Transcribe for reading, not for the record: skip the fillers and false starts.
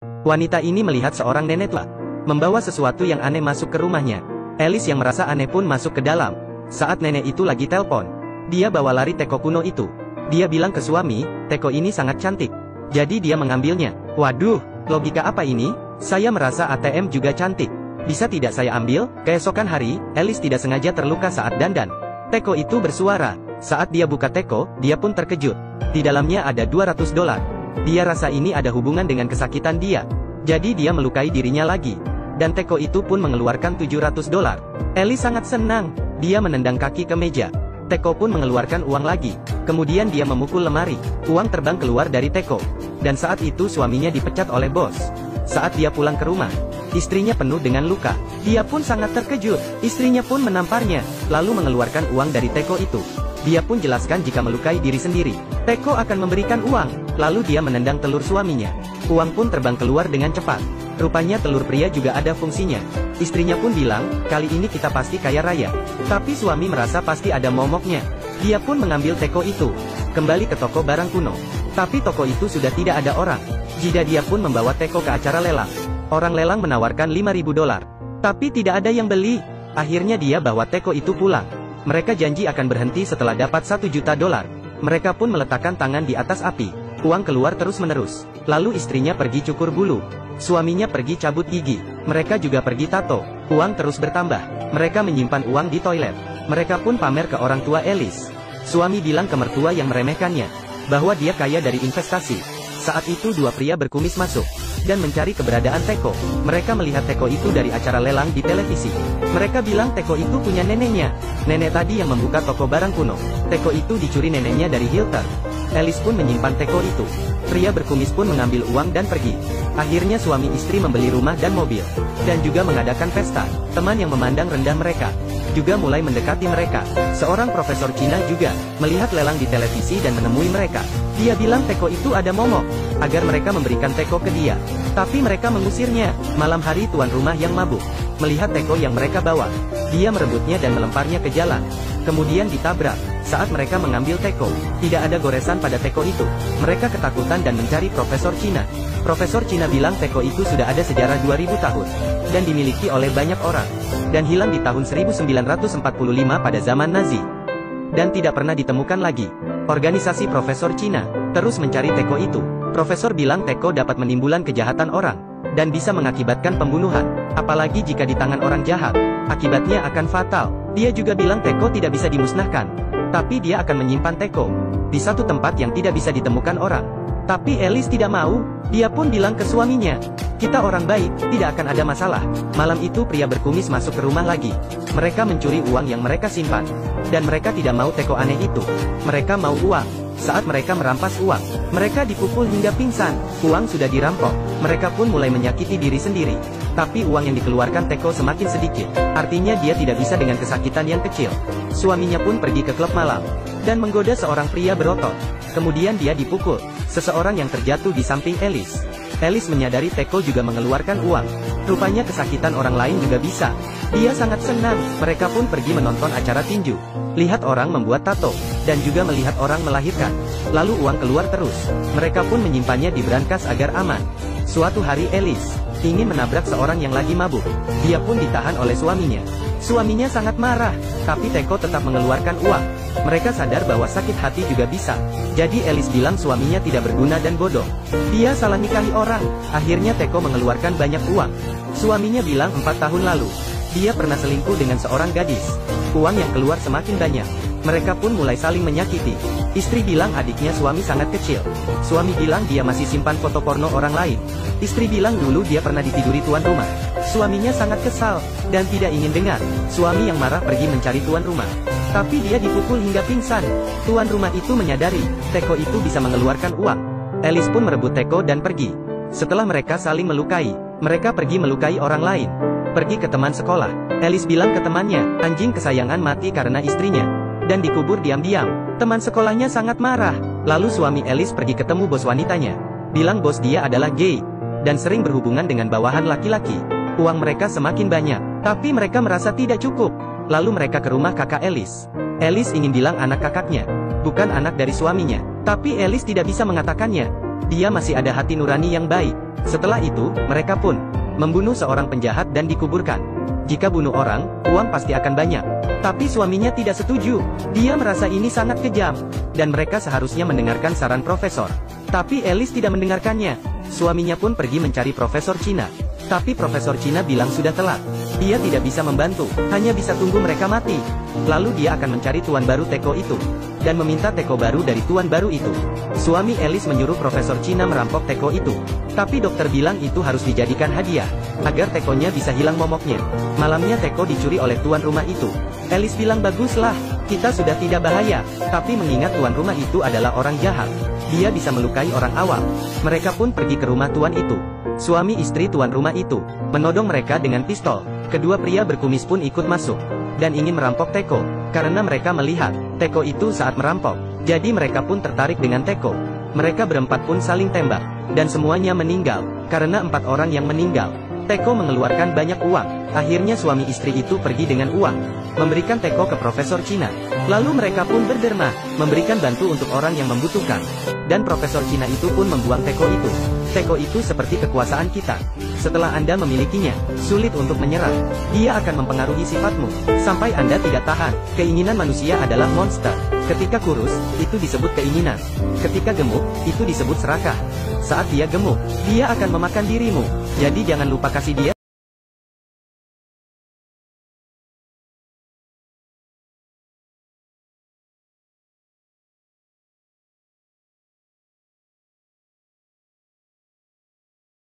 Wanita ini melihat seorang nenek tua membawa sesuatu yang aneh masuk ke rumahnya. Alice yang merasa aneh pun masuk ke dalam. Saat nenek itu lagi telepon, dia bawa lari teko kuno itu. Dia bilang ke suami, teko ini sangat cantik. Jadi dia mengambilnya. Waduh, logika apa ini? Saya merasa ATM juga cantik. Bisa tidak saya ambil? Keesokan hari, Alice tidak sengaja terluka saat dandan. Teko itu bersuara. Saat dia buka teko, dia pun terkejut. Di dalamnya ada $200. Dia rasa ini ada hubungan dengan kesakitan dia. Jadi dia melukai dirinya lagi. Dan teko itu pun mengeluarkan $700. Alice sangat senang. Dia menendang kaki ke meja. Teko pun mengeluarkan uang lagi. Kemudian dia memukul lemari. Uang terbang keluar dari teko. Dan saat itu suaminya dipecat oleh bos. Saat dia pulang ke rumah, istrinya penuh dengan luka. Dia pun sangat terkejut. Istrinya pun menamparnya, lalu mengeluarkan uang dari teko itu. Dia pun jelaskan jika melukai diri sendiri, teko akan memberikan uang. Lalu dia menendang telur suaminya. Uang pun terbang keluar dengan cepat. Rupanya telur pria juga ada fungsinya. Istrinya pun bilang, kali ini kita pasti kaya raya. Tapi suami merasa pasti ada momoknya. Dia pun mengambil teko itu, kembali ke toko barang kuno. Tapi toko itu sudah tidak ada orang. Jika dia pun membawa teko ke acara lelang. Orang lelang menawarkan $5.000. Tapi tidak ada yang beli. Akhirnya dia bawa teko itu pulang. Mereka janji akan berhenti setelah dapat $1 juta. Mereka pun meletakkan tangan di atas api. Uang keluar terus-menerus. Lalu istrinya pergi cukur bulu. Suaminya pergi cabut gigi. Mereka juga pergi tato. Uang terus bertambah. Mereka menyimpan uang di toilet. Mereka pun pamer ke orang tua Alice. Suami bilang ke mertua yang meremehkannya, bahwa dia kaya dari investasi. Saat itu dua pria berkumis masuk dan mencari keberadaan teko. Mereka melihat teko itu dari acara lelang di televisi. Mereka bilang teko itu punya neneknya. Nenek tadi yang membuka toko barang kuno. Teko itu dicuri neneknya dari Hilton. Alice pun menyimpan teko itu. Pria berkumis pun mengambil uang dan pergi. Akhirnya suami istri membeli rumah dan mobil, dan juga mengadakan pesta. Teman yang memandang rendah mereka juga mulai mendekati mereka. Seorang profesor Cina juga melihat lelang di televisi dan menemui mereka. Dia bilang teko itu ada momok, agar mereka memberikan teko ke dia. Tapi mereka mengusirnya. Malam hari tuan rumah yang mabuk melihat teko yang mereka bawa. Dia merebutnya dan melemparnya ke jalan. Kemudian ditabrak. Saat mereka mengambil teko, tidak ada goresan pada teko itu. Mereka ketakutan dan mencari Profesor Cina. Profesor Cina bilang teko itu sudah ada sejarah 2000 tahun, dan dimiliki oleh banyak orang, dan hilang di tahun 1945 pada zaman Nazi, dan tidak pernah ditemukan lagi. Organisasi Profesor Cina terus mencari teko itu. Profesor bilang teko dapat menimbulkan kejahatan orang, dan bisa mengakibatkan pembunuhan, apalagi jika di tangan orang jahat. Akibatnya akan fatal. Dia juga bilang teko tidak bisa dimusnahkan, tapi dia akan menyimpan teko di satu tempat yang tidak bisa ditemukan orang. Tapi Alice tidak mau. Dia pun bilang ke suaminya, kita orang baik, tidak akan ada masalah. Malam itu pria berkumis masuk ke rumah lagi. Mereka mencuri uang yang mereka simpan. Dan mereka tidak mau teko aneh itu. Mereka mau uang. Saat mereka merampas uang, mereka dipukul hingga pingsan. Uang sudah dirampok. Mereka pun mulai menyakiti diri sendiri. Tapi uang yang dikeluarkan teko semakin sedikit. Artinya dia tidak bisa dengan kesakitan yang kecil. Suaminya pun pergi ke klub malam dan menggoda seorang pria berotot. Kemudian dia dipukul. Seseorang yang terjatuh di samping Alice. Alice menyadari teko juga mengeluarkan uang. Rupanya kesakitan orang lain juga bisa. Dia sangat senang. Mereka pun pergi menonton acara tinju. Lihat orang membuat tato, dan juga melihat orang melahirkan. Lalu uang keluar terus. Mereka pun menyimpannya di brankas agar aman. Suatu hari Alice ingin menabrak seorang yang lagi mabuk. Dia pun ditahan oleh suaminya. Suaminya sangat marah, tapi teko tetap mengeluarkan uang. Mereka sadar bahwa sakit hati juga bisa. Jadi Alice bilang suaminya tidak berguna dan bodoh. Dia salah nikahi orang. Akhirnya teko mengeluarkan banyak uang. Suaminya bilang 4 tahun lalu dia pernah selingkuh dengan seorang gadis. Uang yang keluar semakin banyak. Mereka pun mulai saling menyakiti. Istri bilang adiknya suami sangat kecil. Suami bilang dia masih simpan foto porno orang lain. Istri bilang dulu dia pernah ditiduri tuan rumah. Suaminya sangat kesal, dan tidak ingin dengar. Suami yang marah pergi mencari tuan rumah. Tapi dia dipukul hingga pingsan. Tuan rumah itu menyadari, teko itu bisa mengeluarkan uang. Alice pun merebut teko dan pergi. Setelah mereka saling melukai, mereka pergi melukai orang lain. Pergi ke teman sekolah. Alice bilang ke temannya, anjing kesayangan mati karena istrinya, dan dikubur diam-diam. Teman sekolahnya sangat marah. Lalu suami Alice pergi ketemu bos wanitanya. Bilang bos dia adalah gay, dan sering berhubungan dengan bawahan laki-laki. Uang mereka semakin banyak, tapi mereka merasa tidak cukup. Lalu mereka ke rumah kakak Alice. Alice ingin bilang anak kakaknya, bukan anak dari suaminya. Tapi Alice tidak bisa mengatakannya. Dia masih ada hati nurani yang baik. Setelah itu, mereka pun membunuh seorang penjahat dan dikuburkan. Jika bunuh orang, uang pasti akan banyak. Tapi suaminya tidak setuju. Dia merasa ini sangat kejam. Dan mereka seharusnya mendengarkan saran profesor. Tapi Alice tidak mendengarkannya. Suaminya pun pergi mencari Profesor Cina. Tapi Profesor Cina bilang sudah telat. Dia tidak bisa membantu, hanya bisa tunggu mereka mati. Lalu dia akan mencari tuan baru teko itu. Dan meminta teko baru dari tuan baru itu. Suami Alice menyuruh Profesor Cina merampok teko itu. Tapi dokter bilang itu harus dijadikan hadiah. Agar tekonya bisa hilang momoknya. Malamnya teko dicuri oleh tuan rumah itu. Alice bilang baguslah, kita sudah tidak bahaya. Tapi mengingat tuan rumah itu adalah orang jahat. Dia bisa melukai orang awam. Mereka pun pergi ke rumah tuan itu. Suami istri tuan rumah itu menodong mereka dengan pistol. Kedua pria berkumis pun ikut masuk dan ingin merampok teko, karena mereka melihat teko itu saat merampok. Jadi mereka pun tertarik dengan teko. Mereka berempat pun saling tembak, dan semuanya meninggal. Karena 4 orang yang meninggal, teko mengeluarkan banyak uang. Akhirnya suami istri itu pergi dengan uang, memberikan teko ke Profesor Cina. Lalu mereka pun berderma, memberikan bantu untuk orang yang membutuhkan. Dan Profesor Cina itu pun membuang teko itu. Teko itu seperti kekuasaan kita. Setelah Anda memilikinya, sulit untuk menyerah. Dia akan mempengaruhi sifatmu, sampai Anda tidak tahan. Keinginan manusia adalah monster. Ketika kurus, itu disebut keinginan. Ketika gemuk, itu disebut serakah. Saat dia gemuk, dia akan memakan dirimu. Jadi jangan lupa kasih dia